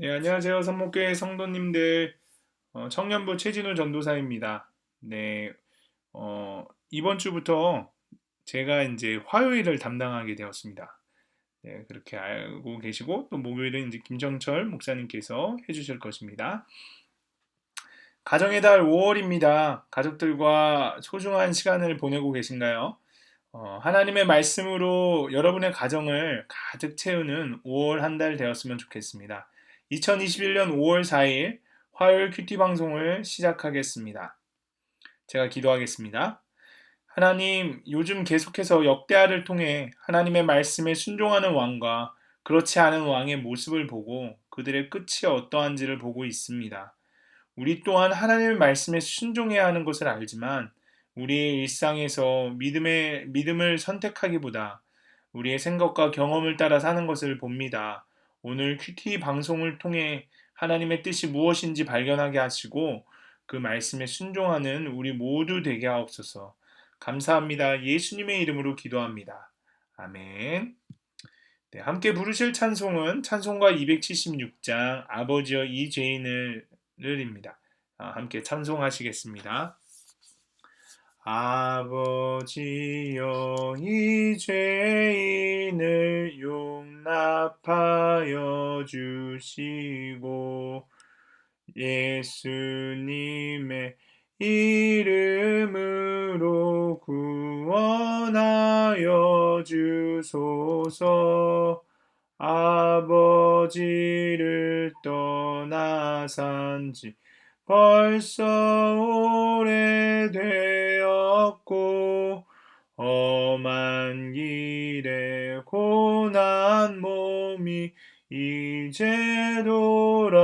네, 안녕하세요. 성목교회 성도님들, 청년부 최진우 전도사입니다. 네, 이번 주부터 제가 이제 화요일을 담당하게 되었습니다. 네, 그렇게 알고 계시고, 또 목요일은 이제 김정철 목사님께서 해주실 것입니다. 가정의 달 5월입니다. 가족들과 소중한 시간을 보내고 계신가요? 하나님의 말씀으로 여러분의 가정을 가득 채우는 5월 한 달 되었으면 좋겠습니다. 2021년 5월 4일 화요일 큐티 방송을 시작하겠습니다. 제가 기도하겠습니다. 하나님, 요즘 계속해서 역대하를 통해 하나님의 말씀에 순종하는 왕과 그렇지 않은 왕의 모습을 보고 그들의 끝이 어떠한지를 보고 있습니다. 우리 또한 하나님의 말씀에 순종해야 하는 것을 알지만 우리의 일상에서 믿음을 선택하기보다 우리의 생각과 경험을 따라 사는 것을 봅니다. 오늘 큐티 방송을 통해 하나님의 뜻이 무엇인지 발견하게 하시고 그 말씀에 순종하는 우리 모두 되게 하옵소서. 감사합니다. 예수님의 이름으로 기도합니다. 아멘. 네, 함께 부르실 찬송은 찬송가 276장 아버지여 이 죄인을입니다. 함께 찬송하시겠습니다. 아버지여 이 죄인을 용납하여 주시고 예수님의 이름으로 구원하여 주소서. 아버지를 떠나 산지 벌써 오래되었고 험한 길에 고난 몸이 이제 돌아옵니다.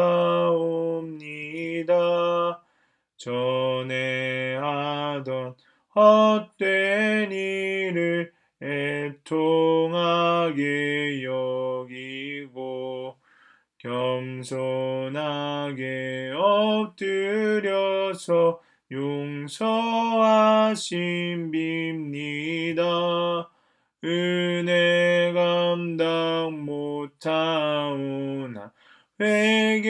전에 하던 헛된 일을 애통하게 여기고 겸손하게 엎드려서 용서하심 빕니다. 은혜 감당 못하오나 회개하는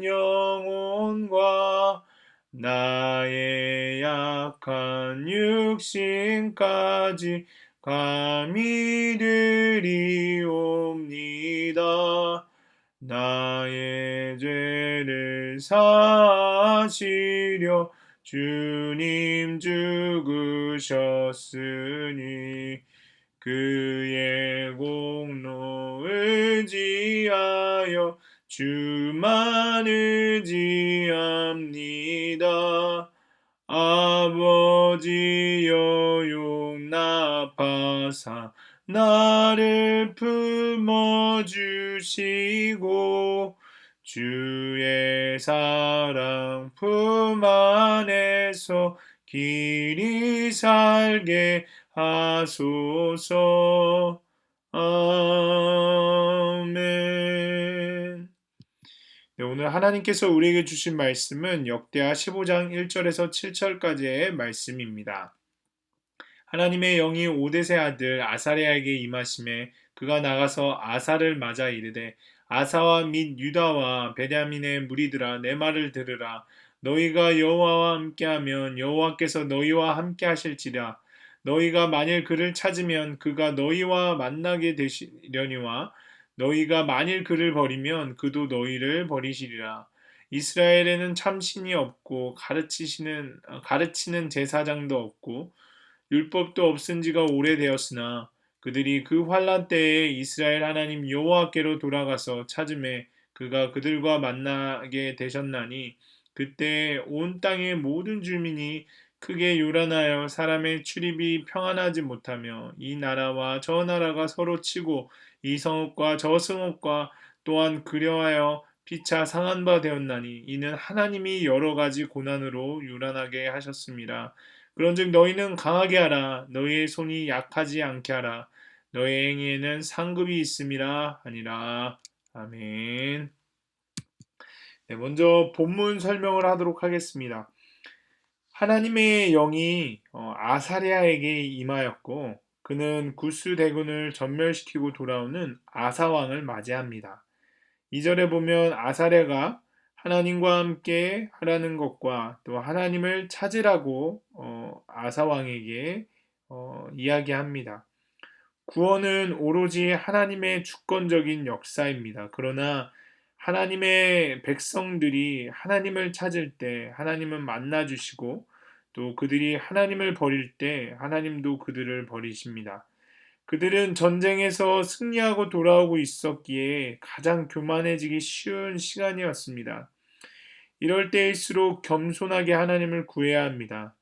영혼과 나의 약한 육신까지 감히 드리옵니다. 나의 죄를 사하시려 주님 죽으셨으니 그의 공로 의지하여 주만 의지합니다. 아버지여 용납하사 나를 품어주시고 주의 사랑 품 안에서 길이 살게 하소서. 아멘. 네, 오늘 하나님께서 우리에게 주신 말씀은 역대하 15장 1절에서 7절까지의 말씀입니다. 하나님의 영이 오뎃의 아들 아사랴에게 임하심에 그가 나가서 아사를 맞아 이르되 아사와 및 유다와 베냐민의 무리들아 내 말을 들으라. 너희가 여호와와 함께하면 여호와께서 너희와 함께하실지라. 너희가 만일 그를 찾으면 그가 너희와 만나게 되시려니와 너희가 만일 그를 버리면 그도 너희를 버리시리라. 이스라엘에는 참신이 없고 가르치는 제사장도 없고 율법도 없은 지가 오래되었으나 그들이 그 환란 때에 이스라엘 하나님 여호와께로 돌아가서 찾음에 그가 그들과 만나게 되셨나니 그때 온 땅의 모든 주민이 크게 요란하여 사람의 출입이 평안하지 못하며 이 나라와 저 나라가 서로 치고 이 성읍과 저 성읍과 또한 그려하여 피차 상한 바 되었나니 이는 하나님이 여러 가지 고난으로 요란하게 하셨습니다. 그런즉 너희는 강하게 하라. 너희의 손이 약하지 않게 하라. 너희 행위에는 상급이 있음이라 하니라. 아멘. 네, 먼저 본문 설명을 하도록 하겠습니다. 하나님의 영이 아사랴에게 임하였고 그는 구스 대군을 전멸시키고 돌아오는 아사 왕을 맞이합니다. 2절에 보면 아사랴가 하나님과 함께 하라는 것과 또 하나님을 찾으라고 아사 왕에게 이야기합니다. 구원은 오로지 하나님의 주권적인 역사입니다. 그러나 하나님의 백성들이 하나님을 찾을 때 하나님은 만나 주시고 또 그들이 하나님을 버릴 때 하나님도 그들을 버리십니다. 그들은 전쟁에서 승리하고 돌아오고 있었기에 가장 교만해지기 쉬운 시간이었습니다. 이럴 때일수록 겸손하게 하나님을 구해야 합니다.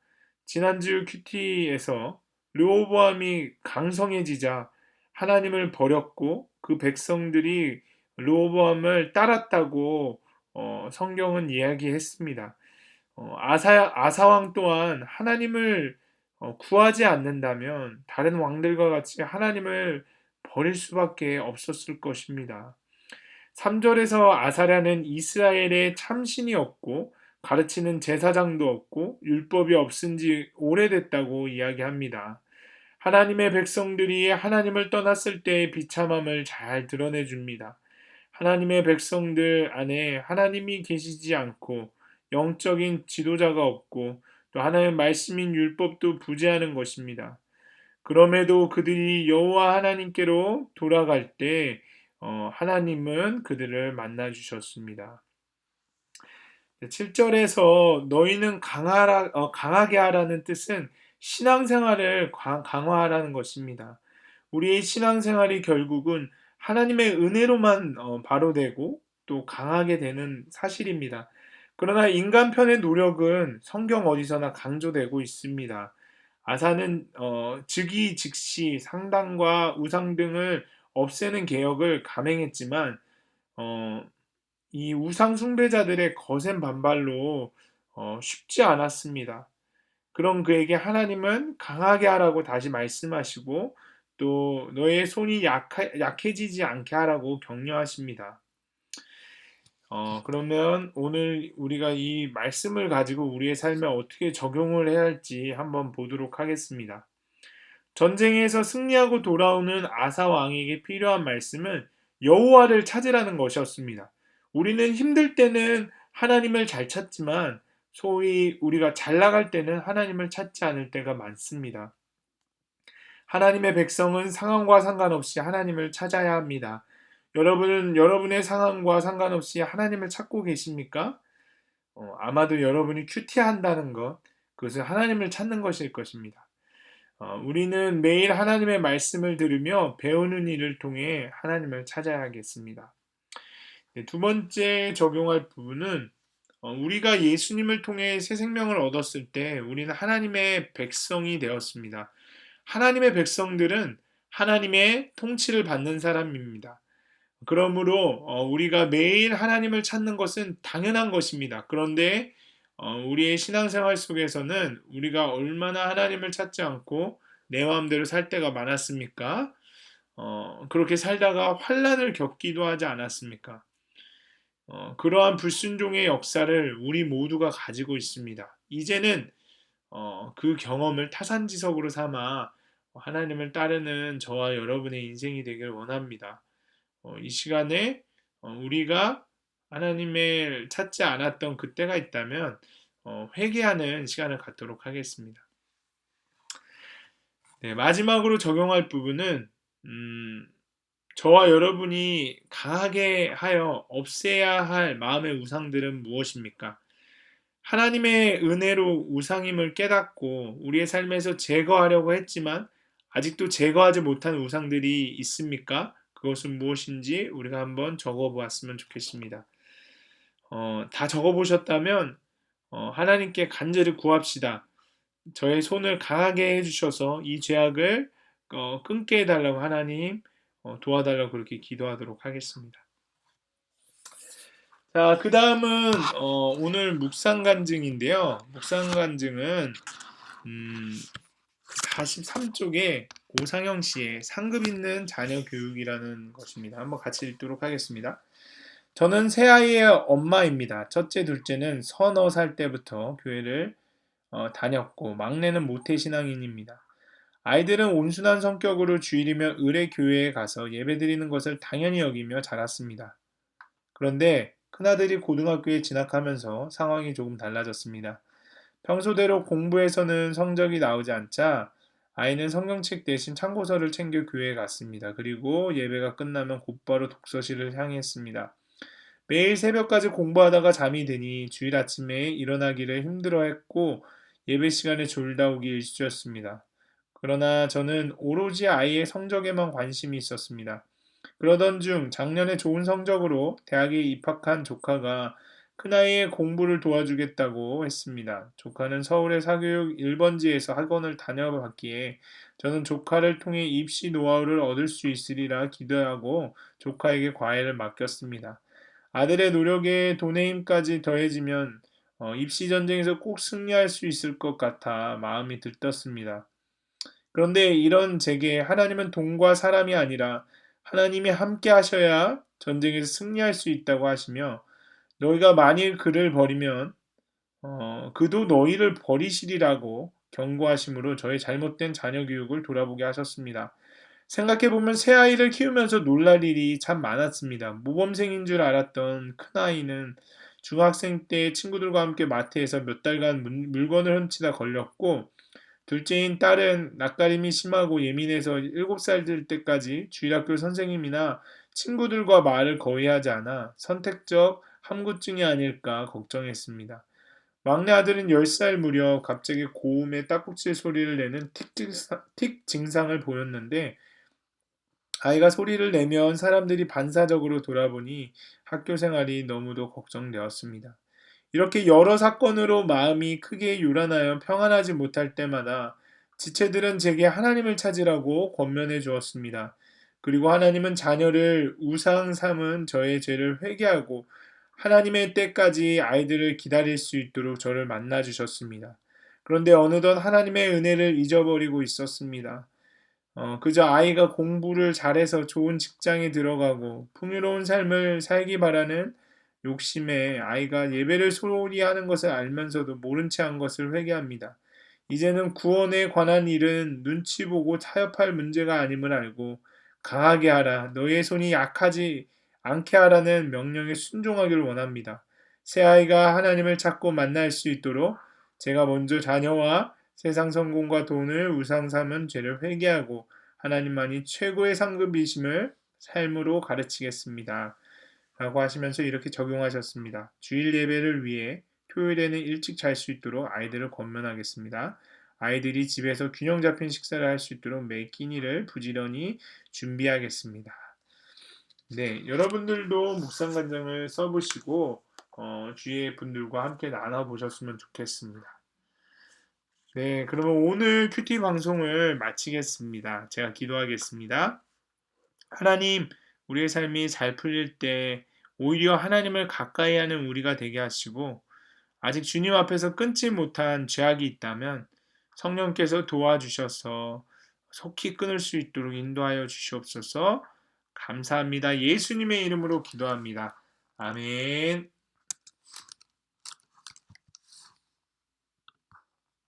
지난주 큐티에서 르호보암이 강성해지자 하나님을 버렸고 그 백성들이 르호보암을 따랐다고 성경은 이야기했습니다. 아사왕 또한 하나님을 구하지 않는다면 다른 왕들과 같이 하나님을 버릴 수밖에 없었을 것입니다. 3절에서 아사랴는 이스라엘에 참신이 없고 가르치는 제사장도 없고 율법이 없은 지 오래됐다고 이야기합니다. 하나님의 백성들이 하나님을 떠났을 때의 비참함을 잘 드러내 줍니다. 하나님의 백성들 안에 하나님이 계시지 않고 영적인 지도자가 없고 또 하나님의 말씀인 율법도 부재하는 것입니다. 그럼에도 그들이 여호와 하나님께로 돌아갈 때 하나님은 그들을 만나 주셨습니다. 7절에서 너희는 강하게 하라는 뜻은 신앙생활을 강화하라는 것입니다. 우리의 신앙생활이 결국은 하나님의 은혜로만 바로 되고 또 강하게 되는 사실입니다. 그러나 인간 편의 노력은 성경 어디서나 강조되고 있습니다. 아사는 즉위 즉시 상당과 우상 등을 없애는 개혁을 감행했지만 어, 이 우상 숭배자들의 거센 반발로 쉽지 않았습니다. 그럼 그에게 하나님은 강하게 하라고 다시 말씀하시고 또 너의 손이 약해지지 않게 하라고 격려하십니다. 그러면 오늘 우리가 이 말씀을 가지고 우리의 삶에 어떻게 적용을 해야 할지 한번 보도록 하겠습니다. 전쟁에서 승리하고 돌아오는 아사 왕에게 필요한 말씀은 여호와를 찾으라는 것이었습니다. 우리는 힘들 때는 하나님을 잘 찾지만 소위 우리가 잘 나갈 때는 하나님을 찾지 않을 때가 많습니다. 하나님의 백성은 상황과 상관없이 하나님을 찾아야 합니다. 여러분은 여러분의 상황과 상관없이 하나님을 찾고 계십니까? 아마도 여러분이 큐티한다는 것, 그것은 하나님을 찾는 것일 것입니다. 우리는 매일 하나님의 말씀을 들으며 배우는 일을 통해 하나님을 찾아야겠습니다. 네, 두 번째 적용할 부분은 우리가 예수님을 통해 새 생명을 얻었을 때 우리는 하나님의 백성이 되었습니다. 하나님의 백성들은 하나님의 통치를 받는 사람입니다. 그러므로 우리가 매일 하나님을 찾는 것은 당연한 것입니다. 그런데 우리의 신앙생활 속에서는 우리가 얼마나 하나님을 찾지 않고 내 마음대로 살 때가 많았습니까? 그렇게 살다가 환난을 겪기도 하지 않았습니까? 그러한 불순종의 역사를 우리 모두가 가지고 있습니다. 이제는 그 경험을 타산지석으로 삼아 하나님을 따르는 저와 여러분의 인생이 되길 원합니다. 이 시간에 우리가 하나님을 찾지 않았던 그때가 있다면 회개하는 시간을 갖도록 하겠습니다. 네, 마지막으로 적용할 부분은 저와 여러분이 강하게 하여 없애야 할 마음의 우상들은 무엇입니까? 하나님의 은혜로 우상임을 깨닫고 우리의 삶에서 제거하려고 했지만 아직도 제거하지 못한 우상들이 있습니까? 그것은 무엇인지 우리가 한번 적어보았으면 좋겠습니다. 다 적어보셨다면 하나님께 간절히 구합시다. 저의 손을 강하게 해주셔서 이 죄악을 끊게 해달라고 하나님 도와달라고 그렇게 기도하도록 하겠습니다. 자, 그 다음은 오늘 묵상간증인데요. 묵상간증은 43쪽에 오상영 씨의 상급 있는 자녀 교육이라는 것입니다. 한번 같이 읽도록 하겠습니다. 저는 새아이의 엄마입니다. 첫째, 둘째는 서너 살 때부터 교회를 다녔고 막내는 모태신앙인입니다. 아이들은 온순한 성격으로 주일이면 을의 교회에 가서 예배드리는 것을 당연히 여기며 자랐습니다. 그런데 큰아들이 고등학교에 진학하면서 상황이 조금 달라졌습니다. 평소대로 공부에서는 성적이 나오지 않자 아이는 성경책 대신 참고서를 챙겨 교회에 갔습니다. 그리고 예배가 끝나면 곧바로 독서실을 향했습니다. 매일 새벽까지 공부하다가 잠이 드니 주일 아침에 일어나기를 힘들어했고 예배 시간에 졸다 오기 일쑤였습니다. 그러나 저는 오로지 아이의 성적에만 관심이 있었습니다. 그러던 중 작년에 좋은 성적으로 대학에 입학한 조카가 큰아이의 공부를 도와주겠다고 했습니다. 조카는 서울의 사교육 1번지에서 학원을 다녀봤기에 저는 조카를 통해 입시 노하우를 얻을 수 있으리라 기대하고 조카에게 과외를 맡겼습니다. 아들의 노력에 돈의 힘까지 더해지면 입시 전쟁에서 꼭 승리할 수 있을 것 같아 마음이 들떴습니다. 그런데 이런 제게 하나님은 돈과 사람이 아니라 하나님이 함께 하셔야 전쟁에서 승리할 수 있다고 하시며 너희가 만일 그를 버리면 그도 너희를 버리시리라고 경고하심으로 저의 잘못된 자녀 교육을 돌아보게 하셨습니다. 생각해보면 새 아이를 키우면서 놀랄 일이 참 많았습니다. 모범생인 줄 알았던 큰아이는 중학생 때 친구들과 함께 마트에서 몇 달간 물건을 훔치다 걸렸고 둘째인 딸은 낯가림이 심하고 예민해서 7살 될 때까지 주일학교 선생님이나 친구들과 말을 거의 하지 않아 선택적 함구증이 아닐까 걱정했습니다. 막내 아들은 10살 무렵 갑자기 고음의 딱꼭질 소리를 내는 틱 증상을 보였는데 아이가 소리를 내면 사람들이 반사적으로 돌아보니 학교 생활이 너무도 걱정되었습니다. 이렇게 여러 사건으로 마음이 크게 요란하여 평안하지 못할 때마다 지체들은 제게 하나님을 찾으라고 권면해 주었습니다. 그리고 하나님은 자녀를 우상 삼은 저의 죄를 회개하고 하나님의 때까지 아이들을 기다릴 수 있도록 저를 만나 주셨습니다. 그런데 어느덧 하나님의 은혜를 잊어버리고 있었습니다. 그저 아이가 공부를 잘해서 좋은 직장에 들어가고 풍요로운 삶을 살기 바라는 욕심에 아이가 예배를 소홀히 하는 것을 알면서도 모른 채 한 것을 회개합니다. 이제는 구원에 관한 일은 눈치 보고 타협할 문제가 아님을 알고 강하게 하라, 너의 손이 약하지 않게 하라는 명령에 순종하기를 원합니다. 새 아이가 하나님을 찾고 만날 수 있도록 제가 먼저 자녀와 세상 성공과 돈을 우상 삼은 죄를 회개하고 하나님만이 최고의 상급이심을 삶으로 가르치겠습니다. 라고 하시면서 이렇게 적용하셨습니다. 주일 예배를 위해 토요일에는 일찍 잘 수 있도록 아이들을 권면하겠습니다. 아이들이 집에서 균형 잡힌 식사를 할 수 있도록 매 끼니를 부지런히 준비하겠습니다. 네, 여러분들도 묵상간장을 써보시고 주위의 분들과 함께 나눠보셨으면 좋겠습니다. 네, 그러면 오늘 큐티 방송을 마치겠습니다. 제가 기도하겠습니다. 하나님, 우리의 삶이 잘 풀릴 때 오히려 하나님을 가까이 하는 우리가 되게 하시고, 아직 주님 앞에서 끊지 못한 죄악이 있다면 성령께서 도와주셔서 속히 끊을 수 있도록 인도하여 주시옵소서. 감사합니다. 예수님의 이름으로 기도합니다. 아멘.